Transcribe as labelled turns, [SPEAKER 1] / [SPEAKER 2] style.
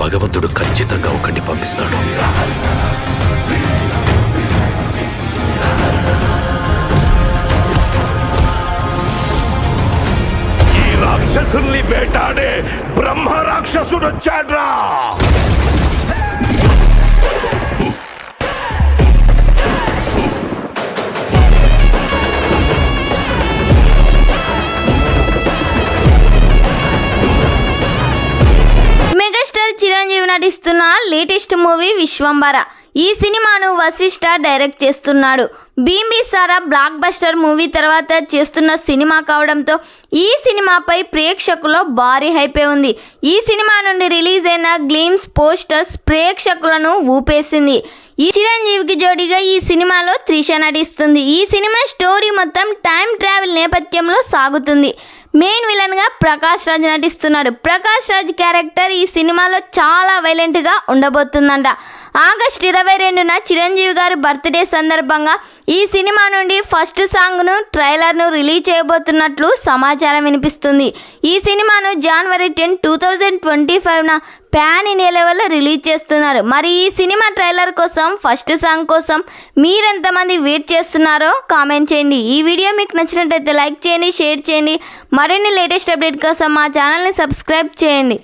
[SPEAKER 1] భగవంతుడు ఖచ్చితంగా ఒకరిని పంపిస్తాడు.
[SPEAKER 2] ఈ రాక్షసుల్ని వేటాడే బ్రహ్మ రాక్షసుడు వచ్చాడ్రా.
[SPEAKER 3] మెగాస్టార్ చిరంజీవి నటిస్తున్న లేటెస్ట్ మూవీ విశ్వంబర. ఈ సినిమాను వశిష్ఠ డైరెక్ట్ చేస్తున్నాడు. భీంబిసారా బ్లాక్ బస్టర్ మూవీ తర్వాత చేస్తున్న సినిమా కావడంతో ఈ సినిమాపై ప్రేక్షకుల్లో భారీ హైపే ఉంది. ఈ సినిమా నుండి రిలీజ్ అయిన గ్లిమ్స్ పోస్టర్స్ ప్రేక్షకులను ఊపేసింది. ఈ చిరంజీవికి జోడిగా ఈ సినిమాలో త్రిష నటిస్తుంది. ఈ సినిమా స్టోరీ మొత్తం టైం ట్రావెల్ నేపథ్యంలో సాగుతుంది. మెయిన్ విలన్ గా ప్రకాష్ రాజ్ నటిస్తున్నారు. ప్రకాష్ రాజ్ క్యారెక్టర్ ఈ సినిమాలో చాలా వైలెంట్ గా ఉండబోతుందంట. ఆగస్టు 22న చిరంజీవి గారి బర్త్డే సందర్భంగా ఈ సినిమా నుండి ఫస్ట్ సాంగ్ను ట్రైలర్ను రిలీజ్ చేయబోతున్నట్లు సమాచారం వినిపిస్తుంది. ఈ సినిమాను జనవరి 10, 2025న ప్యాన్ ఇండియా లెవెల్లో రిలీజ్ చేస్తున్నారు. మరి ఈ సినిమా ట్రైలర్ కోసం ఫస్ట్ సాంగ్ కోసం మీరెంతమంది వెయిట్ చేస్తున్నారో కామెంట్ చేయండి. ఈ వీడియో మీకు నచ్చినట్లయితే లైక్ చేయండి, షేర్ చేయండి. మరిన్ని లేటెస్ట్ అప్డేట్ కోసం మా ఛానల్ని సబ్స్క్రైబ్ చేయండి.